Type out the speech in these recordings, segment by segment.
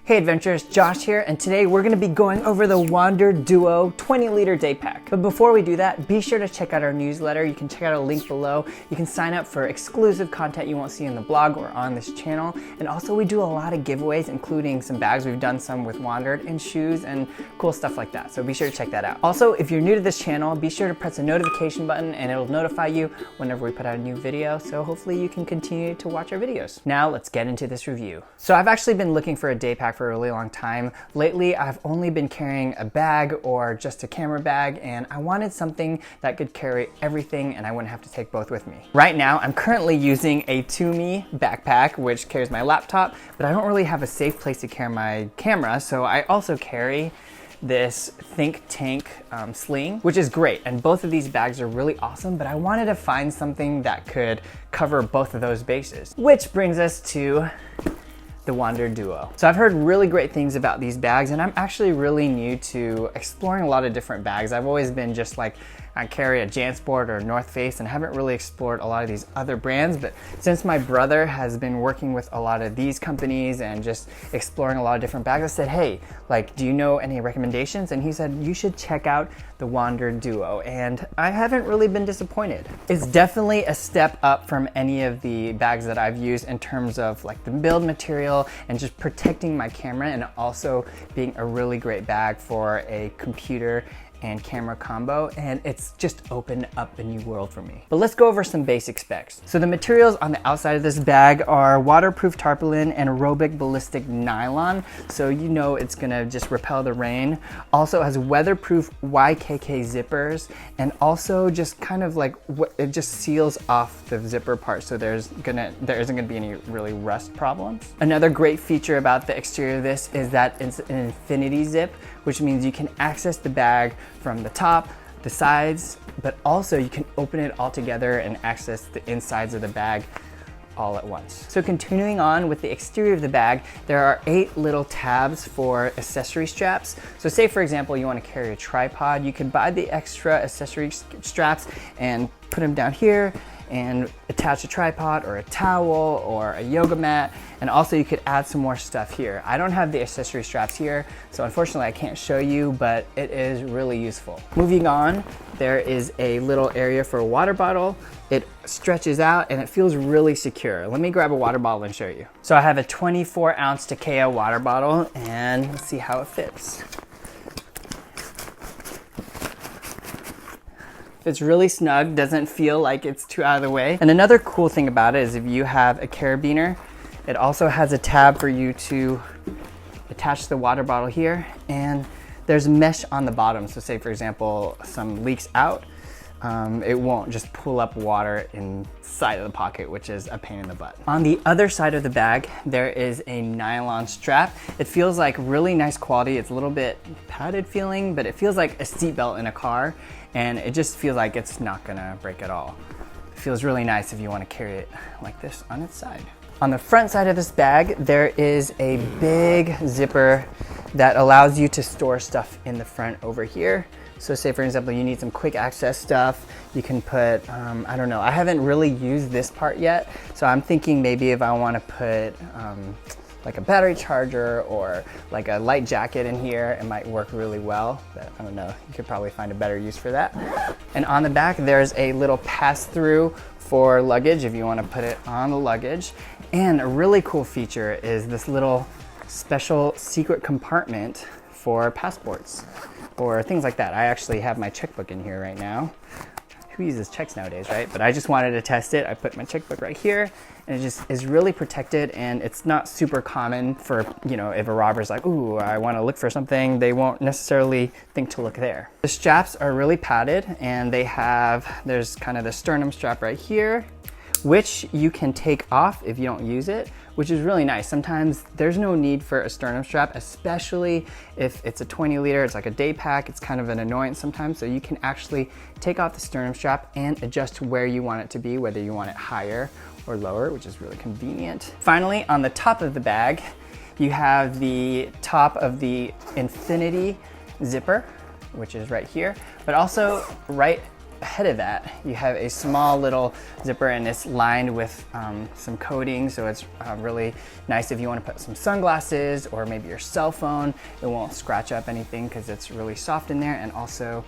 Hey adventurers, Josh here, and today we're going to be going over the Wandrd Duo 20-liter day pack. But before we do that, be sure to check out our newsletter. You can check out a link below. You can sign up for exclusive content you won't see in the blog or on this channel. And also we do a lot of giveaways, including some bags. We've done some with Wandrd and shoes and cool stuff like that. So be sure to check that out. Also, if you're new to this channel, be sure to press the notification button and it'll notify you whenever we put out a new video. So hopefully you can continue to watch our videos. Now let's get into this review. So I've actually been looking for a day pack for a really long time. Lately, I've only been carrying a bag or just a camera bag, and I wanted something that could carry everything and I wouldn't have to take both with me. Right now, I'm currently using a Tumi backpack, which carries my laptop, but I don't really have a safe place to carry my camera, so I also carry this Think Tank sling, which is great. And both of these bags are really awesome, but I wanted to find something that could cover both of those bases. Which brings us to the Wandrd Duo. So I've heard really great things about these bags, and I'm actually really new to exploring a lot of different bags. I've always been just like, I carry a JanSport or North Face and haven't really explored a lot of these other brands, but since my brother has been working with a lot of these companies and just exploring a lot of different bags, I said, hey, like, do you know any recommendations? And he said, you should check out the Wandrd Duo, and I haven't really been disappointed. It's definitely a step up from any of the bags that I've used in terms of like the build material and just protecting my camera, and also being a really great bag for a computer and camera combo, and it's just opened up a new world for me. But let's go over some basic specs. So the materials on the outside of this bag are waterproof tarpaulin and aerobic ballistic nylon, so you know it's gonna just repel the rain. Also has weatherproof YKK zippers, and also just kind of like, it just seals off the zipper part, so there isn't gonna be any really rust problems. Another great feature about the exterior of this is that it's an infinity zip, which means you can access the bag from the top, the sides, but also you can open it all together and access the insides of the bag all at once. So continuing on with the exterior of the bag, there are 8 little tabs for accessory straps. So say for example, you want to carry a tripod, you can buy the extra accessory straps and put them down here and attach a tripod or a towel or a yoga mat, and also you could add some more stuff here. I don't have the accessory straps here, so unfortunately I can't show you, but it is really useful. Moving on, there is a little area for a water bottle. It stretches out and it feels really secure. Let me grab a water bottle and show you. So I have a 24-ounce Takeo water bottle, and let's see how it fits. It's really snug, doesn't feel like it's too out of the way. And another cool thing about it is if you have a carabiner, it also has a tab for you to attach the water bottle here, and there's mesh on the bottom. So say for example, some leaks out, it won't just pull up water inside of the pocket, which is a pain in the butt. On the other side of the bag, there is a nylon strap. It feels like really nice quality. It's a little bit padded feeling, but it feels like a seatbelt in a car, and it just feels like it's not gonna break at all. It feels really nice if you want to carry it like this on its side. On the front side of this bag, there is a big zipper that allows you to store stuff in the front over here. So say for example, you need some quick access stuff, you can put, I don't know, I haven't really used this part yet, so I'm thinking maybe if I want to put like a battery charger or like a light jacket in here, it might work really well, but I don't know, you could probably find a better use for that. And on the back, there's a little pass-through for luggage if you want to put it on the luggage. And a really cool feature is this little special secret compartment for passports or things like that. I actually have my checkbook in here right now. Who uses checks nowadays, right? But I just wanted to test it. I put my checkbook right here, and it just is really protected, and it's not super common for, you know, if a robber's like, ooh, I want to look for something, they won't necessarily think to look there. The straps are really padded, and there's kind of the sternum strap right here, which you can take off if you don't use it, which is really nice. Sometimes there's no need for a sternum strap, especially if it's a 20-liter, it's like a day pack, it's kind of an annoyance sometimes, so you can actually take off the sternum strap and adjust where you want it to be, whether you want it higher or lower, which is really convenient. Finally, on the top of the bag, you have the top of the infinity zipper, which is right here, but also right ahead of that, you have a small little zipper, and it's lined with some coating, so it's really nice if you want to put some sunglasses or maybe your cell phone. It won't scratch up anything because it's really soft in there, and also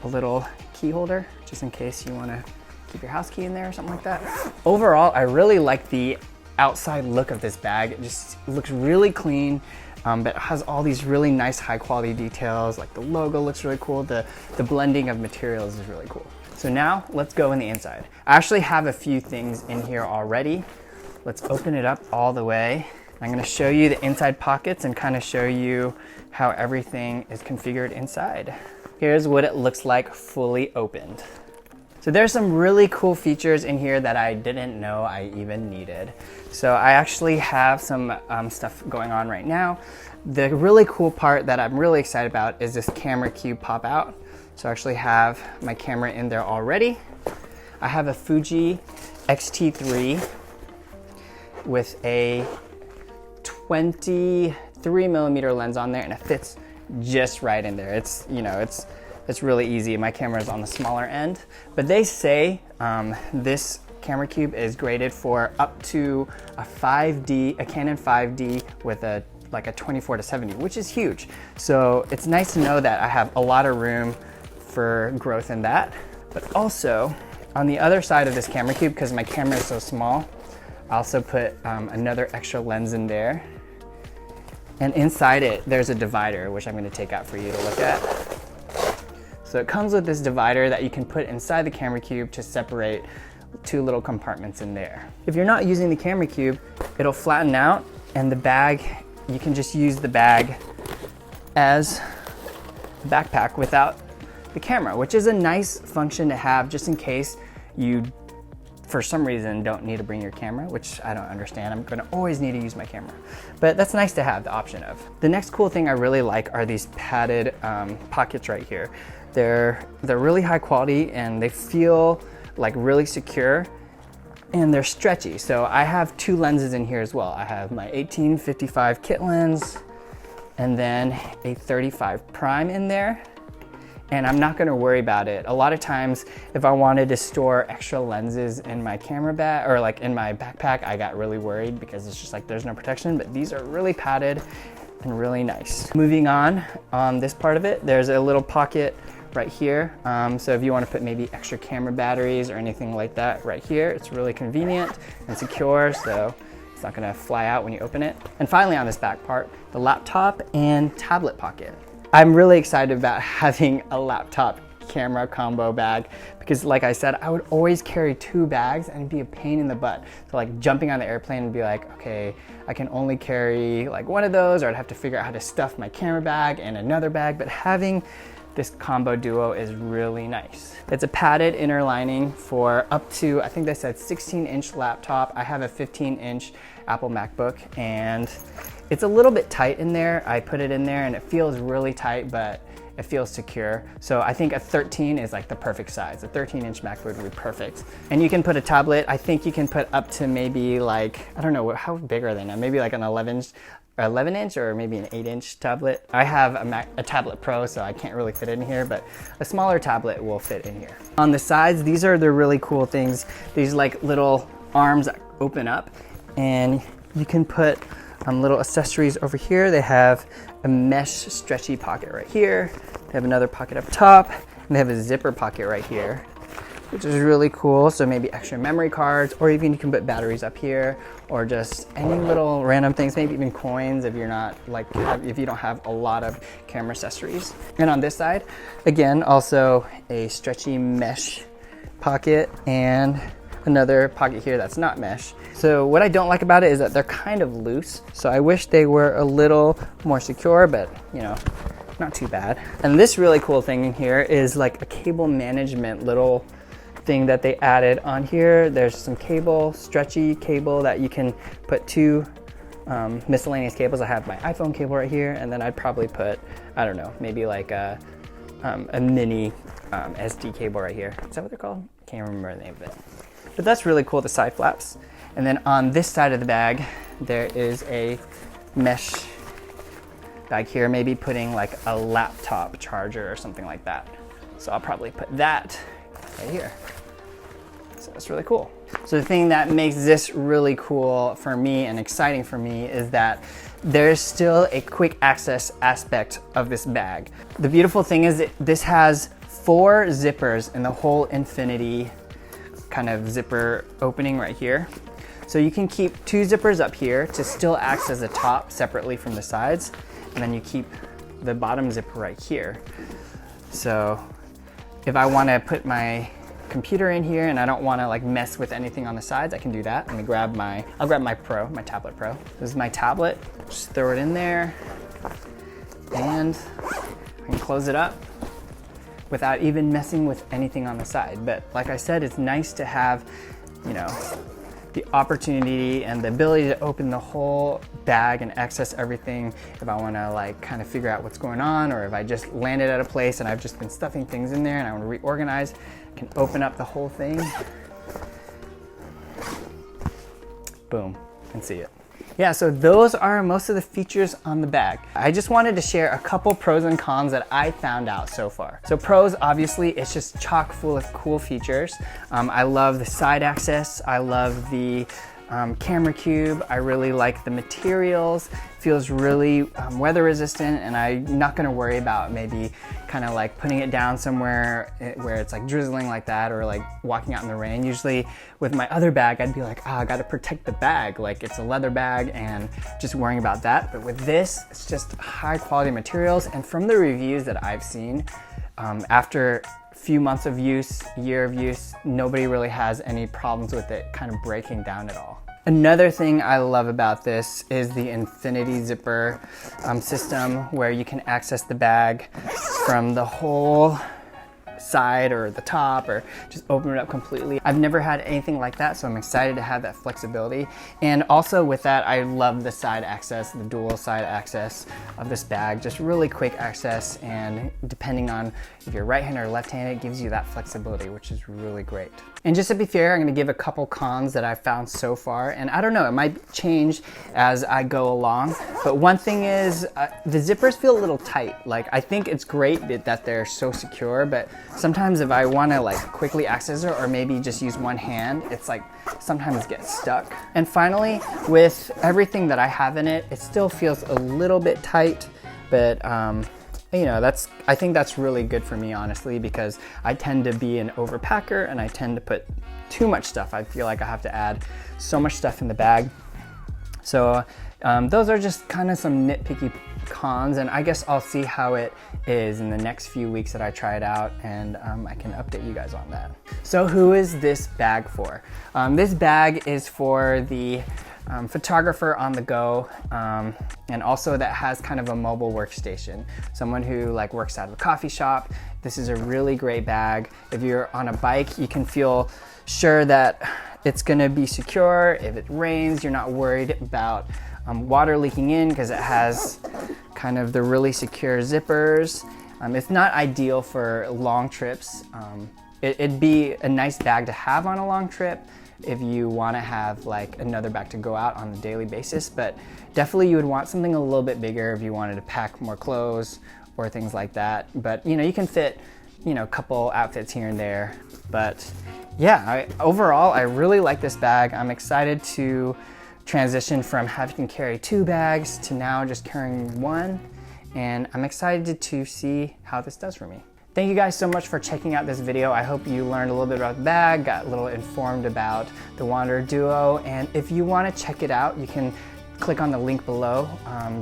a little key holder just in case you want to keep your house key in there or something like that. Overall, I really like the outside look of this bag. It just looks really clean. But it has all these really nice high quality details, like the logo looks really cool, the blending of materials is really cool. So now let's go in the inside. I actually have a few things in here already. Let's open it up all the way. I'm gonna show you the inside pockets and kind of show you how everything is configured inside. Here's what it looks like fully opened. So there's some really cool features in here that I didn't know I even needed. So I actually have some stuff going on right now. The really cool part that I'm really excited about is this camera cube pop out. So I actually have my camera in there already. I have a Fuji X-T3 with a 23mm lens on there, and it fits just right in there. It's, you know, it's really easy. My camera is on the smaller end, but they say this camera cube is graded for up to a Canon 5D with like a 24-70, which is huge. So it's nice to know that I have a lot of room for growth in that. But also on the other side of this camera cube, because my camera is so small, I also put another extra lens in there. And inside it, there's a divider, which I'm gonna take out for you to look at. So it comes with this divider that you can put inside the camera cube to separate two little compartments in there. If you're not using the camera cube, it'll flatten out, and the bag, you can just use the bag as a backpack without the camera, which is a nice function to have just in case you, for some reason, don't need to bring your camera, which I don't understand. I'm gonna always need to use my camera. But that's nice to have the option of. The next cool thing I really like are these padded pockets right here. They're really high quality and they feel like really secure, and they're stretchy. So I have two lenses in here as well. I have my 18-55 kit lens and then a 35 prime in there. And I'm not gonna worry about it. A lot of times, if I wanted to store extra lenses in my camera bag or like in my backpack, I got really worried because it's just like there's no protection, but these are really padded and really nice. Moving on this part of it, there's a little pocket right here. So if you want to put maybe extra camera batteries or anything like that right here, it's really convenient and secure, so it's not gonna fly out when you open it. And finally on this back part, the laptop and tablet pocket. I'm really excited about having a laptop camera combo bag because like I said, I would always carry two bags and it'd be a pain in the butt. So like jumping on the airplane and be like, okay, I can only carry like one of those, or I'd have to figure out how to stuff my camera bag and another bag, but having this combo duo is really nice. It's a padded inner lining for up to, I think they said 16-inch laptop. I have a 15-inch Apple MacBook and it's a little bit tight in there. I put it in there and it feels really tight, but it feels secure. So I think a 13 is like the perfect size. A 13-inch MacBook would be perfect. And you can put a tablet. I think you can put up to maybe like, I don't know, how big are they now? Maybe like an 11-inch or maybe an 8-inch tablet. I have a tablet Pro, so I can't really fit it in here, but a smaller tablet will fit in here. On the sides, these are the really cool things. These like little arms that open up, and you can put little accessories over here. They have a mesh stretchy pocket right here. They have another pocket up top, and they have a zipper pocket right here, which is really cool. So maybe extra memory cards, or even you can put batteries up here, or just any little random things, maybe even coins if you're not like, if you don't have a lot of camera accessories. And on this side, again, also a stretchy mesh pocket and another pocket here that's not mesh. So what I don't like about it is that they're kind of loose. So I wish they were a little more secure, but you know, not too bad. And this really cool thing in here is like a cable management little thing that they added on here. There's some cable, stretchy cable that you can put two miscellaneous cables. I have my iPhone cable right here, and then I'd probably put, I don't know, maybe like a mini SD cable right here. Is that what they're called? Can't remember the name of it. But that's really cool, the side flaps. And then on this side of the bag, there is a mesh bag here, maybe putting like a laptop charger or something like that. So I'll probably put that right here. So it's really cool. So the thing that makes this really cool for me and exciting for me is that there's still a quick access aspect of this bag. The beautiful thing is that this has 4 zippers in the whole infinity kind of zipper opening right here. So you can keep 2 zippers up here to still act as a top separately from the sides, and then you keep the bottom zipper right here. So if I want to put my computer in here and I don't want to like mess with anything on the sides, I can do that. Let me grab I'll grab my tablet Pro. This is my tablet. Just throw it in there and I can close it up without even messing with anything on the side. But like I said, it's nice to have, you know, the opportunity and the ability to open the whole bag and access everything if I want to like kind of figure out what's going on, or if I just landed at a place and I've just been stuffing things in there and I want to reorganize, I can open up the whole thing. Boom, and see it. Yeah, so those are most of the features on the bag. I just wanted to share a couple pros and cons that I found out so far. So pros, obviously, it's just chock full of cool features. I love the side access. I love the camera cube. I really like the materials. Feels really weather resistant, and I'm not gonna worry about maybe kind of like putting it down somewhere where it's like drizzling like that, or like walking out in the rain. Usually with my other bag, I'd be like, I gotta protect the bag. Like it's a leather bag and just worrying about that. But with this, it's just high quality materials. And from the reviews that I've seen, after a few months of use, year of use, nobody really has any problems with it kind of breaking down at all. Another thing I love about this is the infinity zipper system, where you can access the bag from the whole side or the top, or just open it up completely. I've never had anything like that, so I'm excited to have that flexibility. And also with that, I love the side access, the dual side access of this bag. Just really quick access, and depending on if you're right-handed or left-handed, it gives you that flexibility, which is really great. And just to be fair, I'm gonna give a couple cons that I've found so far, and I don't know, it might change as I go along, but one thing is the zippers feel a little tight. Like, I think it's great that they're so secure, but sometimes if I wanna like quickly access it, or maybe just use one hand, it's like sometimes gets stuck. And finally, with everything that I have in it, it still feels a little bit tight, but you know, I think that's really good for me, honestly, because I tend to be an overpacker and I tend to put too much stuff. I feel like I have to add so much stuff in the bag. So those are just kind of some nitpicky cons, and I guess I'll see how it is in the next few weeks that I try it out, and I can update you guys on that. So who is this bag for? This bag is for the photographer on the go, and also that has kind of a mobile workstation. Someone who like works out of a coffee shop. This is a really great bag. If you're on a bike, you can feel sure that it's gonna be secure. If it rains, you're not worried about water leaking in, because it has kind of the really secure zippers. It's not ideal for long trips. It'd be a nice bag to have on a long trip if you want to have like another bag to go out on a daily basis, but definitely you would want something a little bit bigger if you wanted to pack more clothes or things like that. But you know, you can fit, you know, a couple outfits here and there. But yeah, overall, I really like this bag. I'm excited to transition from having to carry 2 bags to now just carrying 1, and I'm excited to see how this does for me. Thank you guys so much for checking out this video. I hope you learned a little bit about the bag, got a little informed about the Wandrd Duo, and if you want to check it out, you can click on the link below.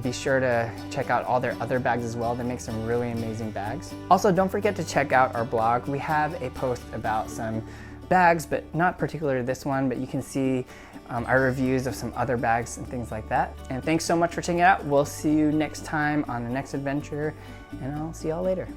Be sure to check out all their other bags as well. They make some really amazing bags. Also, don't forget to check out our blog. We have a post about some bags, but not particularly this one, but you can see our reviews of some other bags and things like that. And thanks so much for checking it out. We'll see you next time on the next adventure, and I'll see y'all later.